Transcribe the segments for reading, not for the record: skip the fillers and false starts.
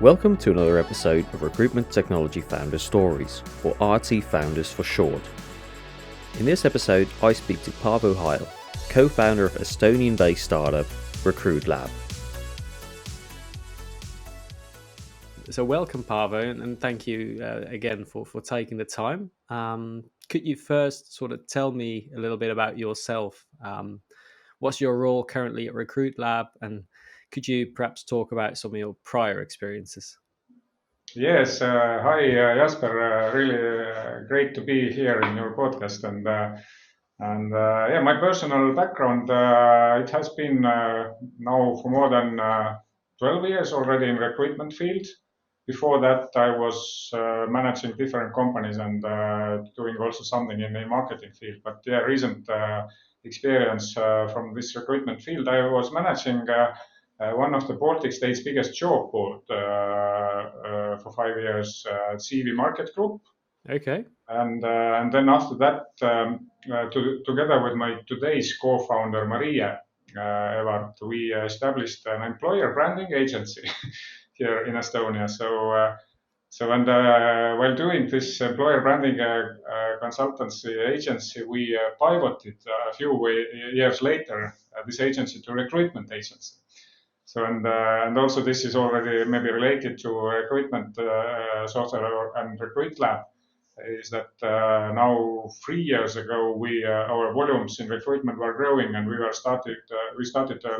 Welcome to another episode of Recruitment Technology Founder Stories, or RTFounders for short. In this episode, I speak to Paavo Heil, co-founder of Estonian-based startup RecruitLab. So welcome, Paavo, and thank you again for taking the time. Could you first sort of tell me a little bit about yourself? What's your role currently at RecruitLab, and could you perhaps talk about some of your prior experiences? Yes, hi Jasper. Really great to be here in your podcast. My personal background it has been now for more than 12 years already in recruitment field. Before that, I was managing different companies and doing also something in the marketing field. But yeah, recent experience from this recruitment field, I was managing. One of the Baltic states' biggest job board for 5 years, CV Market Group. Okay. And then after that, together with my today's co-founder Maria Evart, we established an employer branding agency here in Estonia. While doing this employer branding consultancy agency, we pivoted a few years later this agency to recruitment agency. And also this is already maybe related to recruitment software and RecruitLab. Is that now 3 years ago our volumes in recruitment were growing, and we started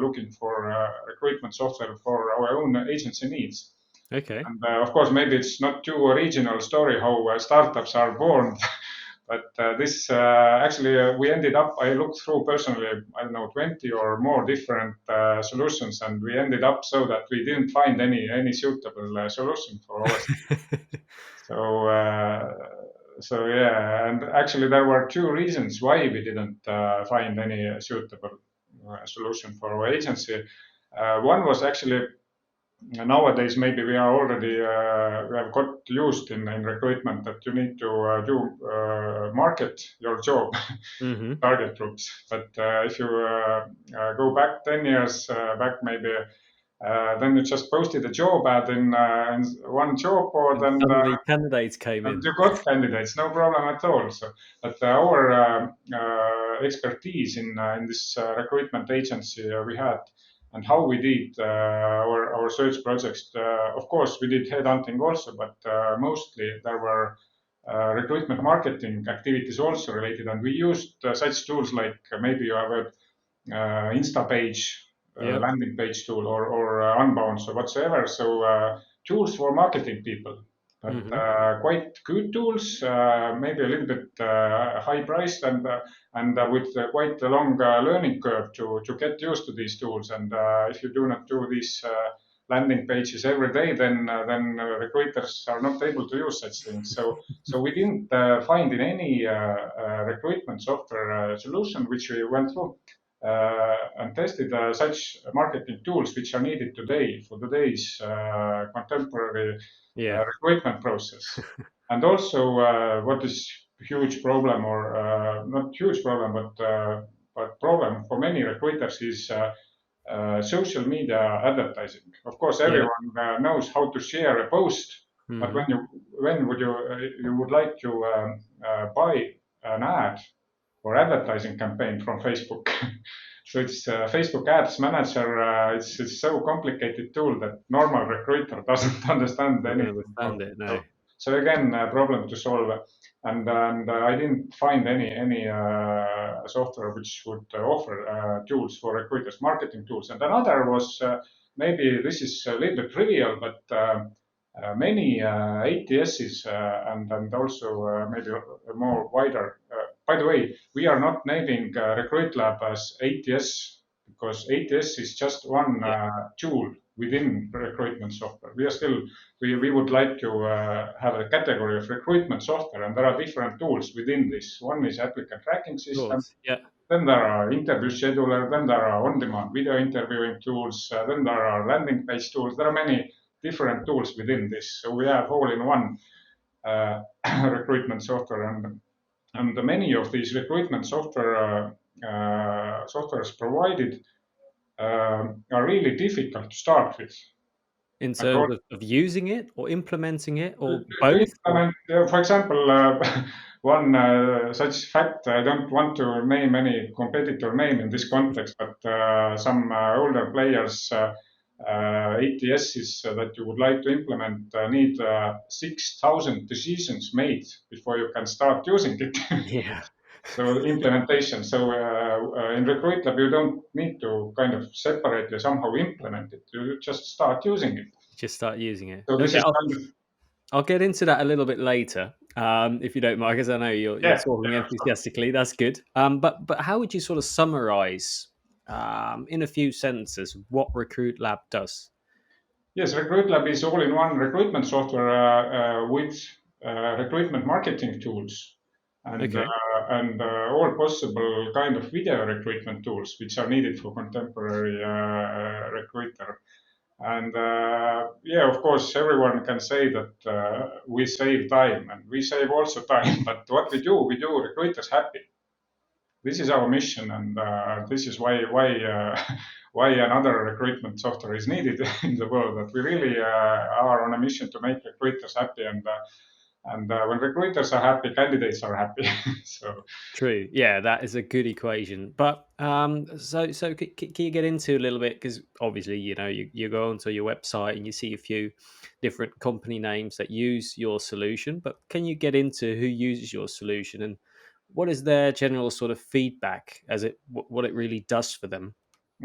looking for recruitment software for our own agency needs. Okay. And of course, maybe it's not too original story how startups are born. But this actually, we ended up, I looked through personally, I don't know, 20 or more different solutions, and we ended up so that we didn't find any suitable solution for us. So yeah, and actually there were two reasons why we didn't find any suitable solution for our agency. One was actually nowadays maybe we are already we have got used in recruitment that you need to market your job target groups. But if you go back 10 years back maybe, then you just posted a job ad in one job board, and candidates came in. You got candidates, no problem at all. But our expertise in this recruitment agency we had, and how we did our search projects. Of course, we did headhunting also, but mostly there were recruitment marketing activities also related, and we used such tools like maybe you have a Insta page, landing page tool, or Unbounce or whatsoever. So tools for marketing people. But quite good tools, maybe a little bit high priced, and with quite a long learning curve to get used to these tools. And if you do not do these landing pages every day, then recruiters are not able to use such things. So we didn't find in any recruitment software solution which we went through and tested such marketing tools which are needed today for today's contemporary recruitment process. And also, what is huge problem, or not huge problem, but problem for many recruiters is social media advertising. Of course, everyone knows how to share a post, but when would you would like to buy an ad or advertising campaign from Facebook? So it's Facebook Ads Manager. It's so complicated tool that normal recruiter doesn't understand anything. So again, a problem to solve, and I didn't find any software which would offer tools for recruiters, marketing tools. And another was maybe this is a little bit trivial, but many ATSs and also maybe a more wider. By the way, we are not naming RecruitLab as ATS because ATS is just one tool within recruitment software. We would like to have a category of recruitment software, and there are different tools within this. One is applicant tracking system. Then there are interview scheduler. Then there are on-demand video interviewing tools. Then there are landing page tools. There are many different tools within this. So we have all-in-one recruitment software, and many of these recruitment softwares provided are really difficult to start with. In terms of using it or implementing it or To both? Or? implement, for example, one such fact, I don't want to name any competitor name in this context, but some older players, ATSs that you would like to implement need 6,000 decisions made before you can start using it. Yeah, So implementation. So in RecruitLab, you don't need to kind of separately somehow implement it. You just start using it. just start using it. So this Okay, is kind of I'll get into that a little bit later, if you don't mind, because I know you're yeah. talking enthusiastically. That's good. But how would you sort of summarize in a few sentences what RecruitLab does? Yes, RecruitLab is all-in-one recruitment software with recruitment marketing tools Okay. and all possible kind of video recruitment tools which are needed for contemporary recruiter. And yeah, of course, everyone can say that we save time, and we save also time. But what we do recruiters happy. This is our mission, and this is why why another recruitment software is needed in the world. That we really are on a mission to make recruiters happy, and when recruiters are happy, candidates are happy. So True. Yeah, that is a good equation. But can you get into a little bit, because obviously you go onto your website and you see a few different company names that use your solution. But can you get into who uses your solution and what is their general sort of feedback as what it really does for them?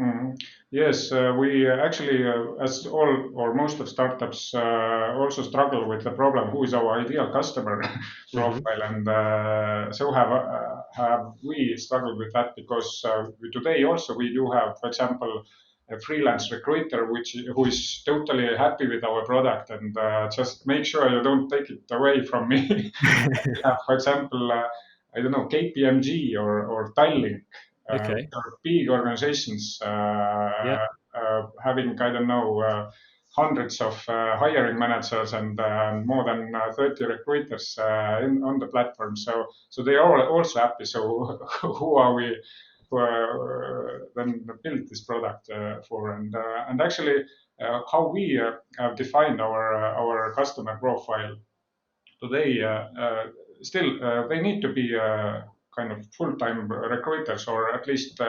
mhm. Yes, we actually, as all or most of startups, also struggle with the problem: who is our ideal customer Hmm. profile, and so have we struggled with that because today also we do have, for example, a freelance recruiter who is totally happy with our product, and just make sure you don't take it away from me. We have, for example, I don't know, KPMG or Tallink, Okay. which are big organizations Yeah. having, I don't know, hundreds of hiring managers and more than 30 recruiters on the platform. So they are also happy. So who are we then built this product for? And actually, how we have defined our customer profile today, still they need to be kind of full-time recruiters, or at least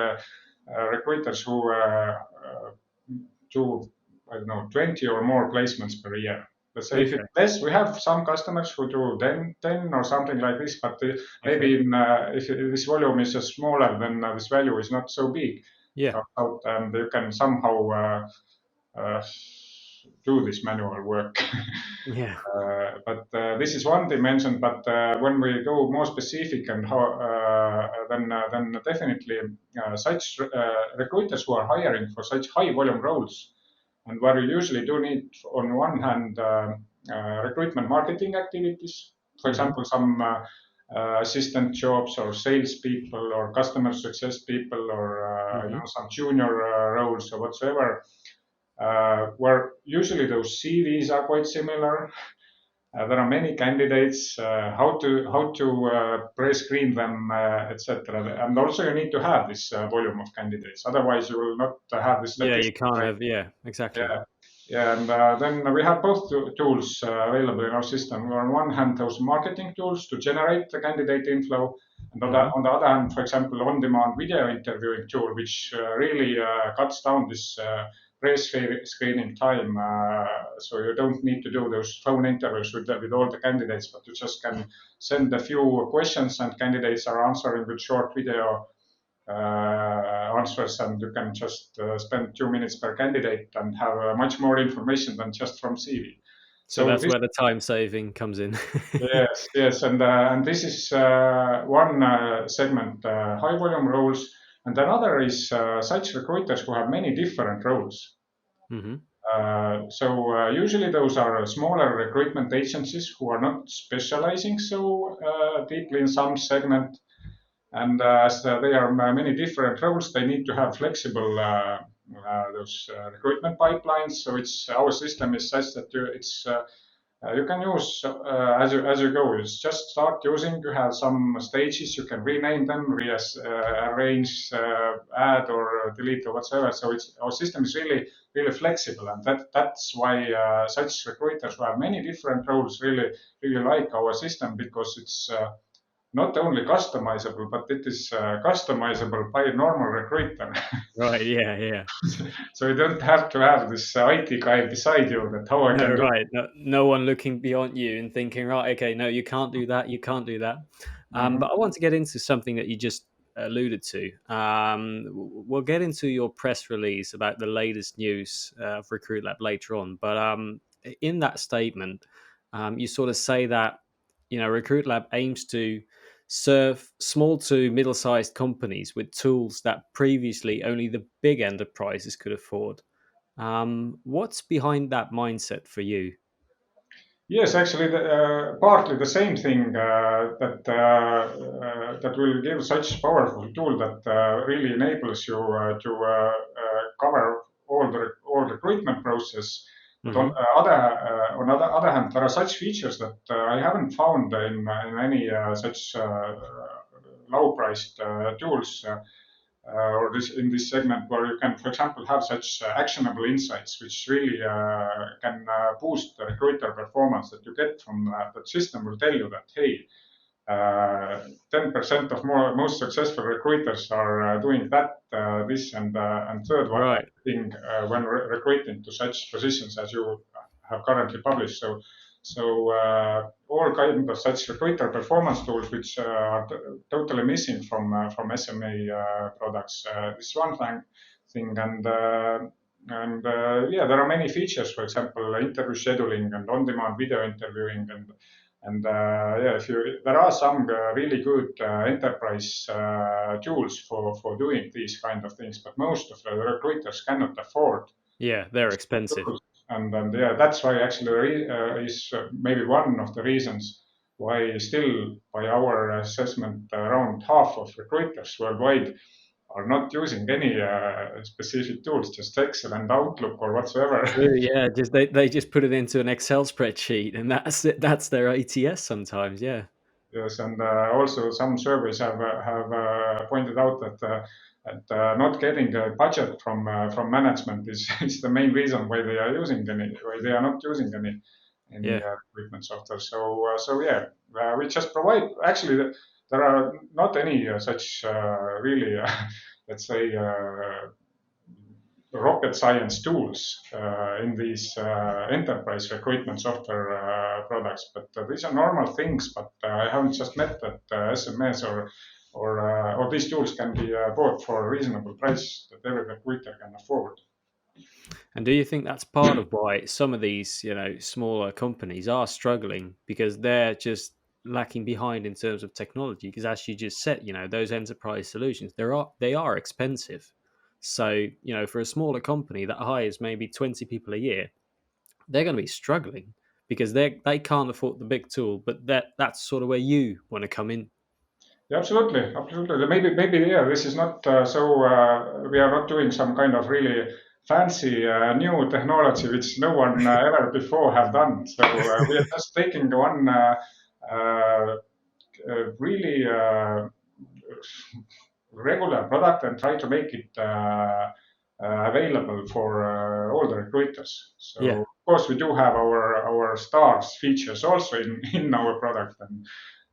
recruiters who do, I don't know, 20 or more placements per year. Let's say if it's Okay. less, we have some customers who do 10 or something like this, but Okay. maybe if this volume is smaller, then this value is not so big. Yeah. And you can somehow uh, do this manual work. Yeah. But this is one dimension. But when we go more specific and how, then definitely such recruiters who are hiring for such high volume roles, and where you usually do need, on one hand, recruitment marketing activities, for Hmm. example, some assistant jobs or salespeople or customer success people or I don't Hmm. know, some junior roles or whatsoever, where usually those CVs are quite similar. There are many candidates. How to pre-screen them, etc. And also you need to have this volume of candidates. Otherwise, you will not have this Yeah, you statistic. can't Right? have. Yeah, exactly. Yeah, yeah. And then we have both tools available in our system. On one hand, those marketing tools to generate the candidate inflow, and Hmm. on the other hand, for example, on-demand video interviewing tool, which really cuts down this pre-screening time. So you don't need to do those phone interviews with all the candidates, but you just can send a few questions, and candidates are answering with short video answers, and you can just spend 2 minutes per candidate and have much more information than just from CV. So So that's this, where the time saving comes in. yes, yes, and this is one segment, high volume roles, and another is such recruiters who have many different roles. Hmm. Usually those are smaller recruitment agencies who are not specializing so deeply in some segment, and as there are many different roles, they need to have flexible those recruitment pipelines. So it's our system is such that it's You can use as you go. You just start using. You have some stages. You can rename them, arrange, add, or delete, or whatsoever. So our system is really flexible, and that's why such recruiters who have many different roles really like our system, because it's not only customizable, but it is customizable by a normal recruiter. Right. Yeah. Yeah. So you don't have to have this IT guy beside you that how I No, can do. right. No one looking beyond you and thinking, right, okay, no, you can't do that. You can't do that. Mhm. But I want to get into something that you just alluded to. We'll get into your press release about the latest news of RecruitLab later on. But in that statement, you sort of say that, RecruitLab aims to serve small to middle-sized companies with tools that previously only the big enterprises could afford. What's behind that mindset for you? Yes, actually, partly the same thing that will give such powerful tool that really enables you to cover all recruitment process. But Hmm. on other hand, there are such features that I haven't found in any such low-priced tools. Or in this segment where you can, for example, have such actionable insights, which really can boost the recruiter performance that you get from that system will tell you that, hey, 10% of most successful recruiters are doing that, this, and third one Right. thing when recruiting to such positions as you have currently published. So all kind of such recruiter performance tools, which are totally missing from SMA products. This one thing, and yeah, there are many features. For example, interview scheduling and on-demand video interviewing, and yeah, there are some really good enterprise tools for doing these kind of things, but most of the recruiters cannot afford Yeah, they're expensive. and yeah, that's why actually is maybe one of the reasons why still by our assessment around half of recruiters worldwide are not using any specific tools, just Excel and Outlook or whatsoever. True. Yeah, just they just put it into an Excel spreadsheet, and that's it. That's their ATS sometimes. Yeah. Yes, and also some surveys have pointed out that not getting a budget from management is is the main reason why they are not using any Yeah. recruitment software. So yeah, we just provide. Actually, there are not any such really, let's say, rocket science tools in these enterprise recruitment software products. But these are normal things. But I haven't just met that SMS or these tools can be bought for a reasonable price that every recruiter can afford. And do you think that's part of why some of these, smaller companies are struggling because they're just lacking behind in terms of technology? Because as you just said, those enterprise solutions, they are expensive. So, for a smaller company that hires maybe 20 people a year, they're going to be struggling because they can't afford the big tool. But that's sort of where you want to come in. Yeah, absolutely, absolutely. Maybe yeah. This is not we are not doing some kind of really fancy new technology which no one ever before have done. So we are just taking the one uh, really regular product and try to make it available for all the recruiters. So Yeah. of course we do have our stars features also in our product,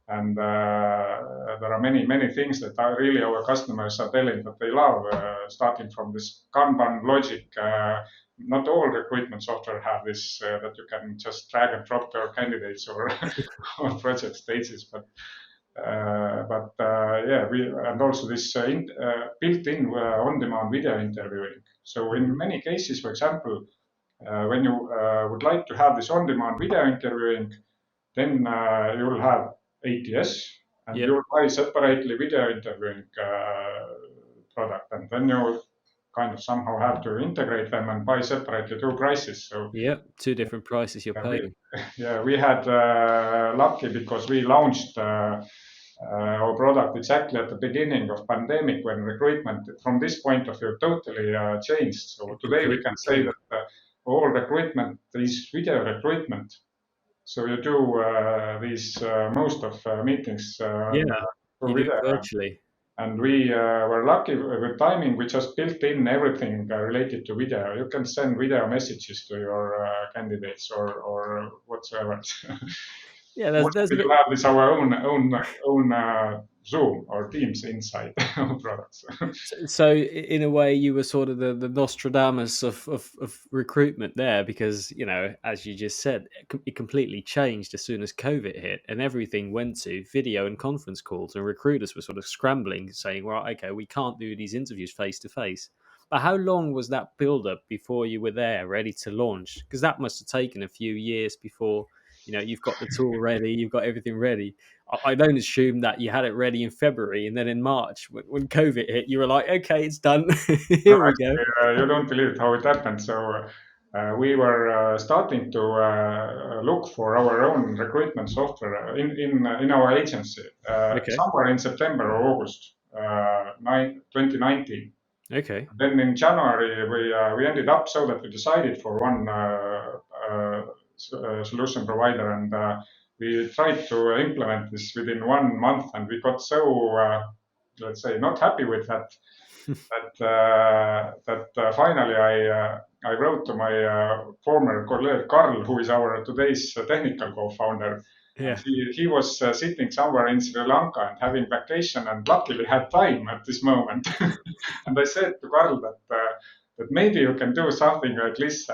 and there are many things that are really our customers are telling that they love, starting from this Kanban logic. Not all recruitment software have this that you can just drag and drop their candidates or, or project stages, but yeah, we and also this built-in on-demand video interviewing. So in Hmm. many cases, for example, when you would like to have this on-demand video interviewing, then you will have ATS and Yep. you'll buy separately video interviewing product, and then you kind of somehow have to integrate them and buy separately two prices. So Yep. Two different prices you're we paying. yeah, we had lucky because we launched our product exactly at the beginning of pandemic when recruitment from this point of view totally changed. So It today we completely can say changed. that all recruitment is video recruitment. So you do these most of meetings Yeah, through you do it video. virtually. And we were lucky with timing. We just built in everything related to video. You can send video messages to your candidates or whatsoever. Yeah, Also, there's a we do bit. have this our own Zoom or Teams inside our products. So in a way, you were sort of the Nostradamus of recruitment there, because as you just said, it completely changed as soon as COVID hit, and everything went to video and conference calls, and recruiters were sort of scrambling, saying, "Well, okay, we can't do these interviews face to face." But how long was that build up before you were there, ready to launch? Because that must have taken a few years before you've got the tool ready, you've got everything ready. I don't assume that you had it ready in February, and then in March, when COVID hit, you were like, "Okay, it's done. No, Here we go." actually, you don't believe how it happened. So we were starting to look for our own recruitment software in our agency Okay, somewhere in September or August 2019. okay, Then in January we ended up so that we decided for one solution provider, and we tried to implement this within 1 month, and we got so let's say not happy with that that finally I wrote to my former colleague Karl, who is our today's technical co-founder, and yeah. he was sitting somewhere in Sri Lanka and having vacation, and luckily had time at this moment. And I said to Karl that maybe you can do something like this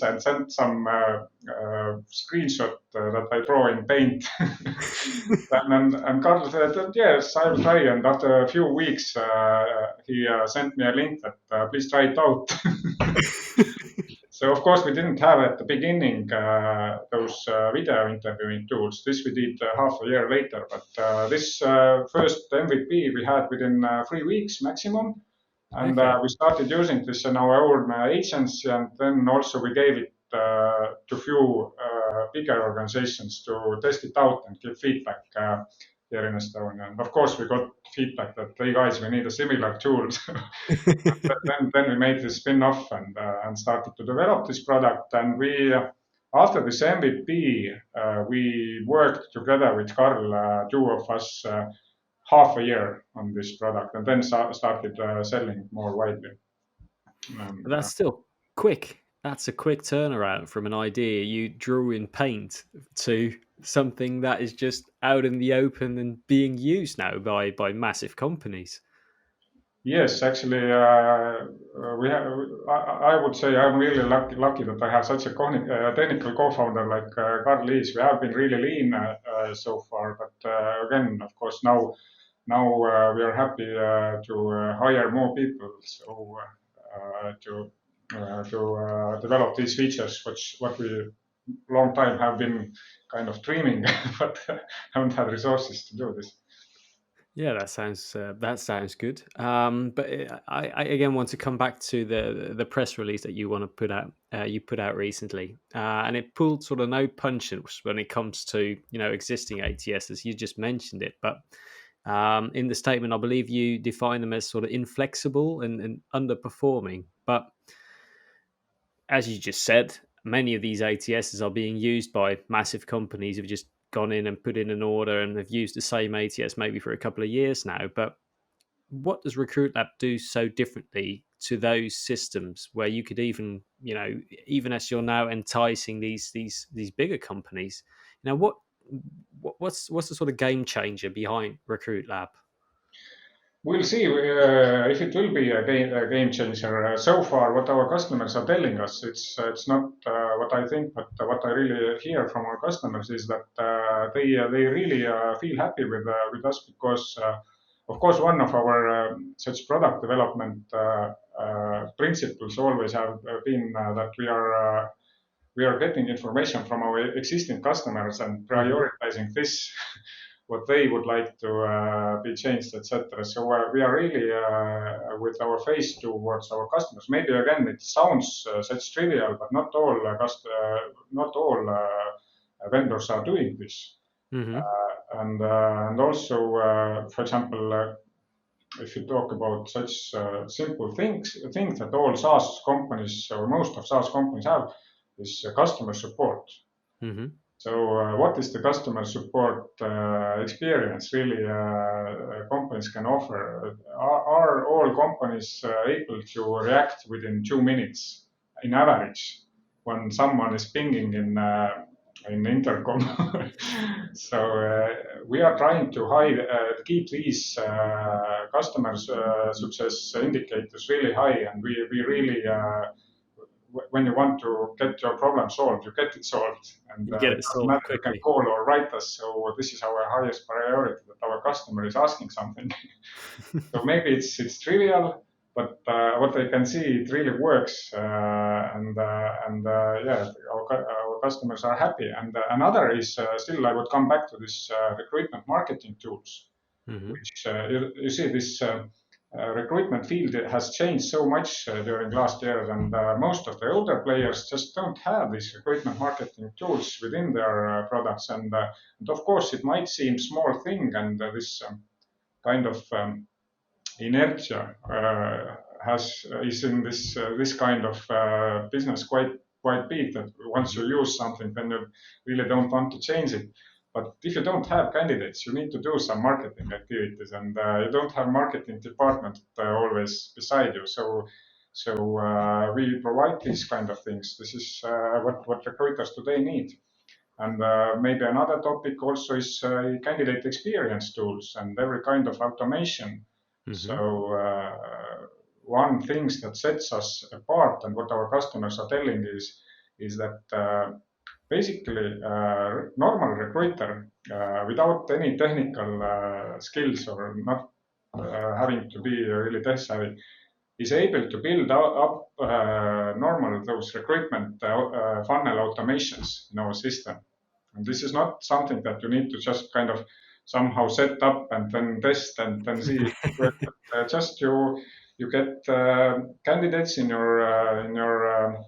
and send some screenshot that I draw in Paint. And Carl said that yes, I will try. And after a few weeks, he sent me a link that please try it out. So of course we didn't have at the beginning those video interviewing tools. This we did half a year later. But this first MVP we had within 3 weeks maximum. And Okay. we started using this in our own agency, and then also we gave it to few bigger organizations to test it out and give feedback here in Estonia. And of course, we got feedback that, hey guys, we need a similar tool. Then we made this spin-off and started to develop this product. And we, after this MVP, we worked together with Karl, two of us, half a year on this product, and then started selling more widely. But And, that's still quick. That's a quick turnaround from an idea you drew in Paint to something that is just out in the open and being used now by massive companies. yes, actually, we have. I would say I'm really lucky that I have such a technical co-founder like Karl is. We have been really lean so far, but again, of course, now we are happy to hire more people, so to develop these features, which what we long time have been kind of dreaming, but haven't had resources to do this. Yeah, that sounds good. But I again want to come back to the press release that you want to put out. You put out recently, and it pulled sort of no punches when it comes to existing ATSs. You just mentioned it, but in the statement, I believe you define them as sort of inflexible and underperforming. But as you just said, many of these ATSs are being used by massive companies who've just gone in and put in an order and have used the same ATS maybe for a couple of years now. But what does RecruitLab do so differently to those systems where you could even, even as you're now enticing these bigger companies, what's the sort of game changer behind RecruitLab? We'll see if it will be a game changer. So far, what our customers are telling us, it's not what I think, but what I really hear from our customers is that they really feel happy with us because, of course, one of our such product development principles always have been that we are getting information from our existing customers and Hmm. prioritizing this, what they would like to be changed, etc. So we are really with our face towards our customers. Maybe again it sounds such trivial, but not all vendors are doing this. Hmm. And also, for example, if you talk about such simple things that all SaaS companies or most of SaaS companies have is customer support. Hmm. So what is the customer support experience really companies can offer? Are all companies able to react within 2 minutes in average when someone is pinging in intercom? So we are trying to keep these customers success indicators really high, and we really when you want to get your problem solved, you get it solved. And You get it it doesn't solved matter, you can quickly. call or write us. So this is our highest priority, that our customer is asking something. So maybe it's trivial, but what I can see, it really works. Yeah, our customers are happy. And another is still, I would come back to this recruitment marketing tools, Hmm. which you see this recruitment field has changed so much during last years, and most of the older players just don't have these recruitment marketing tools within their products. And of course, it might seem small thing, and this kind of inertia has is in this kind of business quite big, that once Hmm. you use something, then you really don't want to change it. But if you don't have candidates, you need to do some marketing activities, and you don't have marketing department always beside you. So we provide these kind of things. This is what recruiters today need. And maybe another topic also is candidate experience tools and every kind of automation. Hmm. So one thing that sets us apart, and what our customers are telling is that basically normal recruiter without any technical skills, or not having to be really tech savvy, is able to build up normal those recruitment funnel automations in our system. And this is not something that you need to just kind of somehow set up and then test and then see if it works. Just you get candidates in your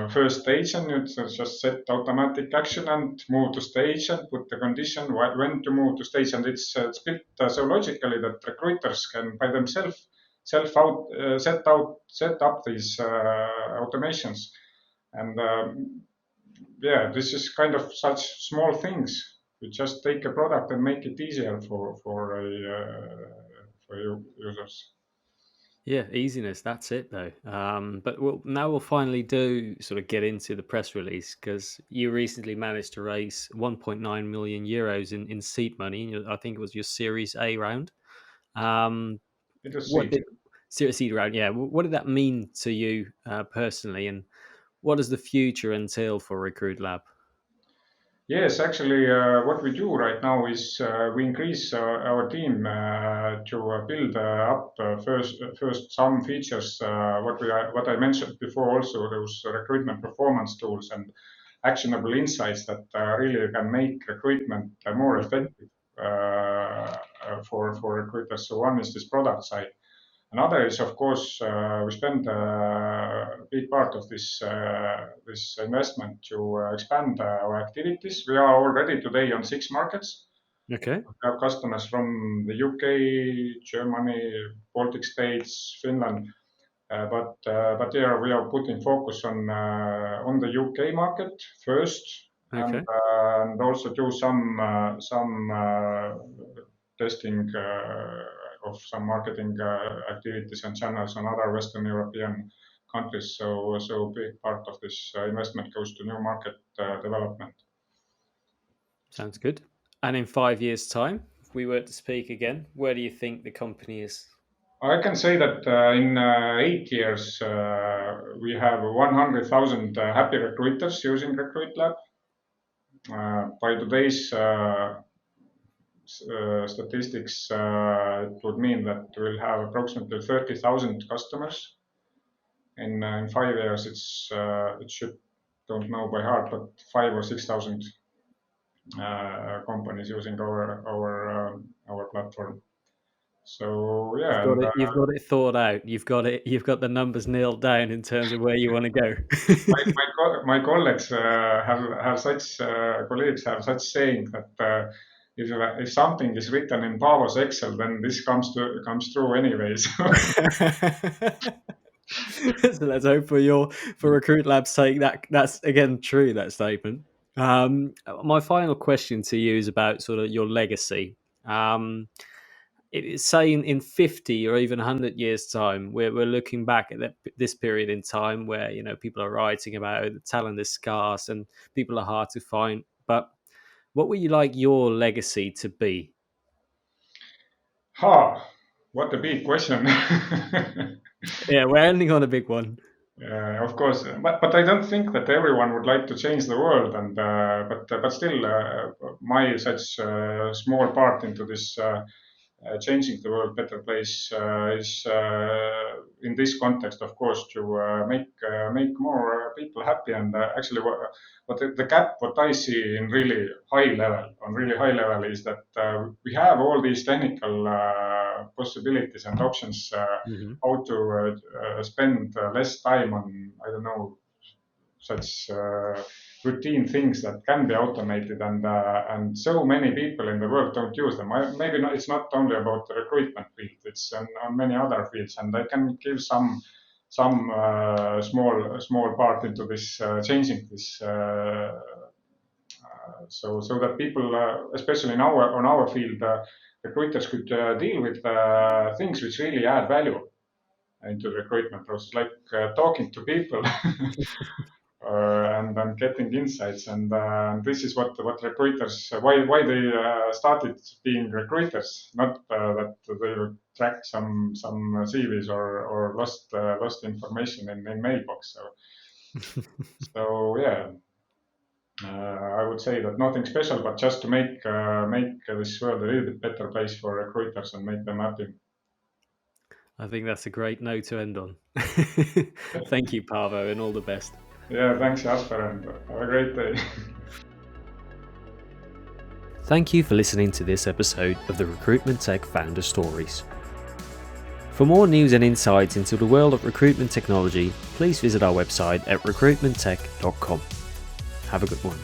first stage, and you just set automatic action and move to stage and put the condition when to move to stage. And it's built so logically that recruiters can by themselves set up these automations. And yeah, this is kind of such small things. We just take a product and make it easier for users. Yeah, easiness. That's it, though. But now we'll finally do sort of get into the press release, because you recently managed to raise 1.9 million euros in seed money. I think it was your Series A round. Um, It was what sweet. did Series C round? Yeah, what did that mean to you personally, and what does the future entail for Recruit Lab? Yes, actually, what we do right now is we increase our team to build up first some features. What I mentioned before, also those recruitment performance tools and actionable insights that really can make recruitment more Hmm. effective for recruiters. So one is this product side. Another is, of course, we spend a big part of this investment to expand our activities. We are already today on 6 markets. Okay. We have customers from the UK, Germany, Baltic states, Finland. But yeah, we are putting focus on the UK market first, Okay. and also do some testing of some marketing activities and channels on other Western European countries. So a big part of this investment goes to new market development. Sounds good. And in 5 years' time, if we were to speak again, where do you think the company is? I can say that in 8 years, we have 100,000 happy recruiters using RecruitLab. By today's statistics, it would mean that we'll have approximately 30,000 customers. In 5 years, it should, don't know by heart, but 5 or 6 thousand companies using our platform. So You've yeah, got and it. You've got it thought out. You've got it. You've got the numbers nailed down in terms of where you want to go. my colleagues have such colleagues have such saying that if something is written in Paavos Excel, then this comes true anyways. So let's hope for Recruit Lab's sake that's again true, that statement. My final question to you is about sort of your legacy. Say in 50 or even 100 years time, we're looking back at this period in time where, people are writing about the talent is scarce and people are hard to find. But what would you like your legacy to be? Ha! What a big question. Yeah, we're ending on a big one. Of course, but I don't think that everyone would like to change the world, and but still, my such small part into this changing the world better place is in this context, of course, to make more people happy. And actually, what the gap what I see in really high level on really high level is that we have all these technical possibilities and options Hmm. how to spend less time on, I don't know, such routine things that can be automated, and so many people in the world don't use them. Maybe not, it's not only about the recruitment field; it's on many other fields, and I can give some small part into this changing this. So that people, especially in our field, recruiters could deal with things which really add value into the recruitment process, like talking to people and then getting insights. And this is what recruiters, why they started being recruiters, not that they would track some CVs or lost information in mailbox. So yeah. I would say that nothing special, but just to make this world a little bit better place for recruiters and make them happy. I think that's a great note to end on. Thank you, Paavo, and all the best. Yeah, thanks, Jasper, and have a great day. Thank you for listening to this episode of the Recruitment Tech Founder Stories. For more news and insights into the world of recruitment technology, please visit our website at recruitmenttech.com. Have a good one.